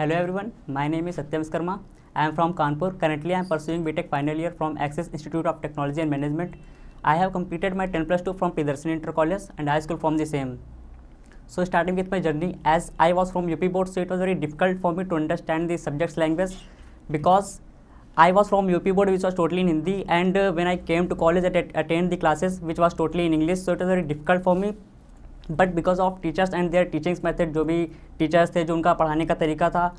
Hello everyone, my name is Satyam Skarma. I am from Kanpur. Currently I am pursuing BTech final year from Access Institute of Technology and Management. I have completed my 10+2 from Pridarshan Inter College and high school from the same. So starting with my journey, as I was from UP board, so it was very difficult for me to understand the subject's language because I was from UP board which was totally in Hindi, and when I came to college I attend the classes which was totally in English, so it was very difficult for me. But because of teachers and their teachings method, जो भी teachers थे, जो उनका पढ़ाने का तरीका था,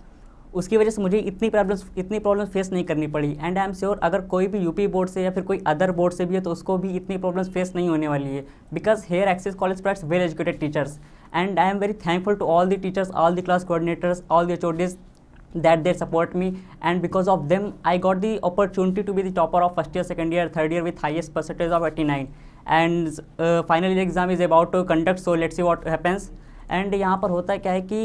उसकी वजह से मुझे इतनी प्रॉब्लम्स फेस नहीं करनी पड़ी. एंड आई एम श्योर अगर कोई भी यूपी बोर्ड से या फिर कोई अदर बोर्ड से भी है तो उसको भी इतनी प्रॉब्लम्स फेस नहीं होने वाली है, because here Access college provides well educated teachers. And I am very thankful to all the teachers, all the class coordinators, all the HODs that they support me, and because of them I got the opportunity to be the topper of first year, second year, third year with highest percentage of 89. And final year exam is about to conduct, so let's see what happens. And यहाँ पर होता है क्या है कि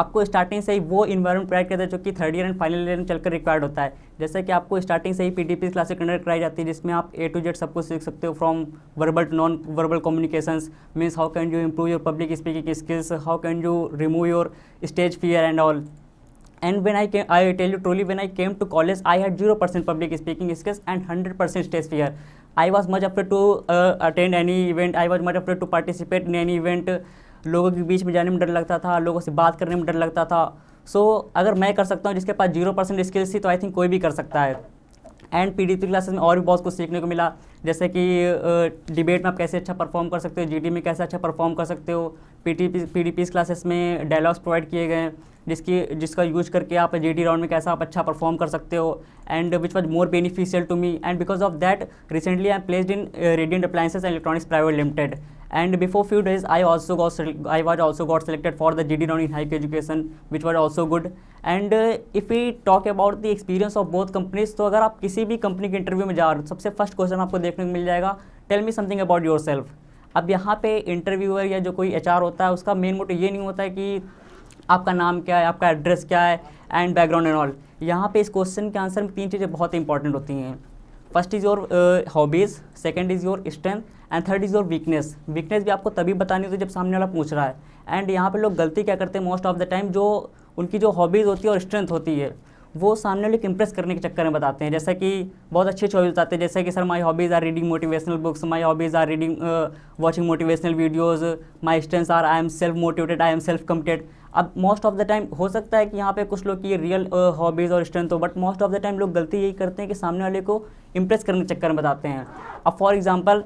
आपको starting से ही वो इन्वायरमेंट प्रोवाइड करता है जो कि third year and final year में चलकर रिक्वायर्ड होता है. जैसे कि आपको स्टार्टिंग से ही पीटीपी क्लासेस कंडक्ट कराई जाती है जिसमें आप A to Z सब कुछ सीख सकते हो, from verbal to non verbal communications, means how can you improve your public speaking skills, how can you remove your stage fear and all. And when I tell you truly, when I came to college, I had 0% public speaking skills and 100% stage fear. I was much afraid to attend any event. I was much afraid to participate in any event. लोगों के बीच में जाने में डर लगता था, लोगों से बात करने में डर लगता था. So अगर मैं कर सकता हूँ जिसके पास 0% स्किल्स थी, तो आई थिंक कोई भी कर सकता है. एंड पीडीपी क्लासेस में और भी बहुत कुछ सीखने को मिला, जैसे कि डिबेट में आप कैसे अच्छा परफॉर्म कर सकते हो, जीडी में कैसे अच्छा परफॉर्म कर सकते हो. पीडीपी क्लासेस में डायलॉग्स प्रोवाइड किए गए जिसका यूज करके आप जीडी राउंड में कैसा आप अच्छा परफॉर्म कर सकते हो, and which was more beneficial to me. And because of that recently I am placed in Radiant Appliances and Electronics Private Limited. And before few days I was also got selected for the GD round in higher education, which was also good. And if we talk about the experience of both companies, तो अगर आप किसी भी company के interview में जा रहे हो, सबसे फर्स्ट क्वेश्चन आपको देखने को मिल जाएगा, tell me something about your self. अब यहाँ पे इंटरव्यूअर या जो कोई HR होता है उसका मेन मोटिव ये नहीं होता है कि आपका नाम क्या है, आपका एड्रेस क्या है एंड बैकग्राउंड एंड ऑल. यहाँ पे इस क्वेश्चन के आंसर में 3 चीज़ें बहुत इंपॉर्टेंट होती हैं. First is your hobbies, second is your strength and third is your weakness. Weakness भी आपको तभी बतानी होती है जब सामने वाला पूछ रहा है. एंड यहाँ पे लोग गलती क्या करते हैं मोस्ट ऑफ द टाइम, जो उनकी जो हॉबीज़ होती है और स्ट्रेंथ होती है वो सामने वाले को इम्प्रेस करने के चक्कर में बताते हैं. जैसा कि बहुत अच्छे हॉबीज़ बताते हैं, जैसे कि sir my hobbies are reading motivational books, my hobbies are reading watching motivational videos, my strengths are I am self motivated, I am self committed. अब मोस्ट ऑफ द टाइम हो सकता है कि यहाँ पे कुछ लोग की रियल हॉबीज़ और स्ट्रेंथ हो, but most of the time लोग गलती यही करते हैं कि सामने वाले को इम्प्रेस करने के चक्कर में बताते हैं. अब for example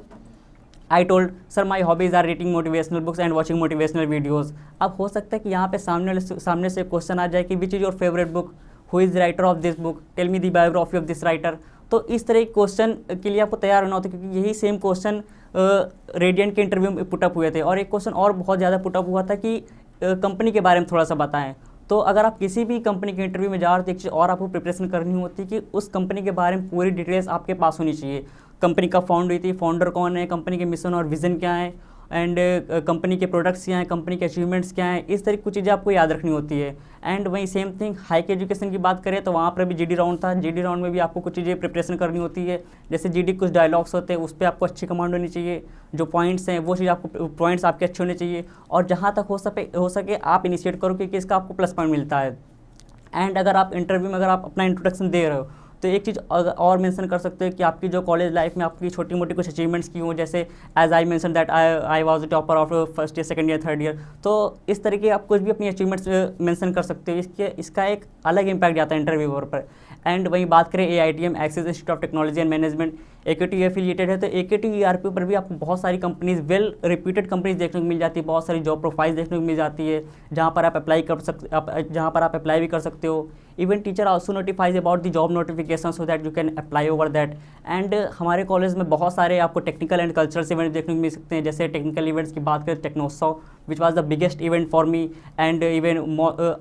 I told sir my hobbies are reading motivational books and watching motivational videos. अब हो सकता है कि यहाँ पे सामने से क्वेश्चन आ जाए कि which is your favourite book, who is the writer of this book, tell me the biography of this writer. तो इस तरह के क्वेश्चन के लिए आपको तैयार होना होता है, क्योंकि यही सेम क्वेश्चन रेडियंट के इंटरव्यू में पुटअप हुए थे. और एक क्वेश्चन और बहुत ज़्यादा पुटअप हुआ था कि कंपनी के बारे में थोड़ा सा बताएं. तो अगर आप किसी भी कंपनी के इंटरव्यू में जा रहे हो तो एक चीज़ और आपको प्रिपरेशन करनी होती है कि उस कंपनी के बारे में पूरी डिटेल्स आपके पास होनी चाहिए. कंपनी कब फाउंड हुई थी, फाउंडर कौन है, कंपनी के मिशन और विज़न क्या है, एंड कंपनी के प्रोडक्ट्स क्या हैं, कंपनी के अचीवमेंट्स क्या हैं. इस तरह की कुछ चीज़ें आपको याद रखनी होती है. एंड वही सेम थिंग हाई एजुकेशन की बात करें तो वहाँ पर भी जीडी राउंड था. जीडी राउंड में भी आपको कुछ चीज़ें प्रिपरेशन करनी होती है. जैसे जीडी कुछ डायलॉग्स होते हैं उस पर आपको अच्छी कमांड होनी चाहिए, जो पॉइंट्स हैं वो चीज़ आपको पॉइंट्स आपके अच्छे होने चाहिए, और जहाँ तक हो सके आप इनिशिएट करो कि किसका आपको प्लस पॉइंट मिलता है. एंड अगर आप इंटरव्यू में अगर आप अपना इंट्रोडक्शन दे रहे हो तो एक चीज़ और मेंशन कर सकते हो कि आपकी जो कॉलेज लाइफ में आपकी छोटी मोटी कुछ अचीवमेंट्स की हों, जैसे as I mention that I was the topper of first year, second year, third year. तो इस तरीके आप कुछ भी अपनी अचीवमेंट्स मेंशन कर सकते हो. इसका एक अलग इम्पैक्ट जाता है इंटरव्यूअर पर. एंड वहीं बात करें AITM Axis institute of technology and management, AKT affiliated है, तो AKT ERP पर भी आपको बहुत सारी कंपनीज, वेल रिप्यूटेड कंपनीज देखने को मिल जाती है. बहुत सारी जॉब प्रोफाइल्स देखने को मिल जाती है जहाँ पर आप अप्लाई भी कर सकते हो. Even teacher also notifies about the job notification so that you can apply over that. And हमारे कॉलेज में बहुत सारे आपको टेक्निकल एंड कल्चरल इवेंट्स देखने को मिल सकते हैं. जैसे टेक्निकल इवेंट्स की बात करें, Technotsav which was the biggest event for me, and even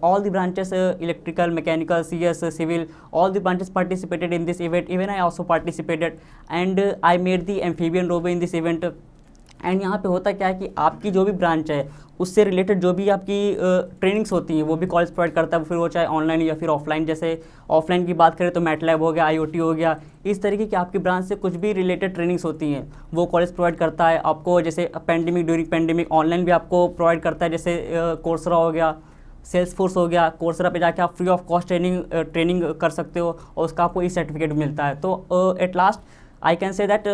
all the branches electrical, mechanical, CS, civil, all the branches participated in this event. Even I also participated, and I made the amphibian robo in this event. And यहाँ पे होता क्या है कि आपकी जो भी branch है उससे रिलेटेड जो भी आपकी ट्रेनिंग्स होती हैं वो भी कॉलेज प्रोवाइड करता है, फिर वो चाहे ऑनलाइन या फिर ऑफलाइन. जैसे ऑफलाइन की बात करें तो मैटलैब हो गया, IoT हो गया, इस तरीके की आपकी ब्रांच से कुछ भी रिलेटेड ट्रेनिंग्स होती हैं वो कॉलेज प्रोवाइड करता है आपको. जैसे ड्यूरिंग पेंडेमिक ऑनलाइन भी आपको प्रोवाइड करता है, जैसे कोर्सरा हो गया. सेल्सफोर्स हो गया, कोर्सरा पे जाके आप फ्री ऑफ कॉस्ट ट्रेनिंग कर सकते हो और उसका आपको ई सर्टिफिकेट मिलता है. तो at last I can say that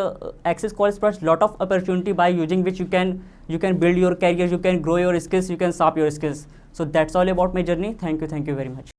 Axis College provides lot of opportunity by using which you can build your career, you can grow your skills, you can sharp your skills. So that's all about my journey. Thank you very much.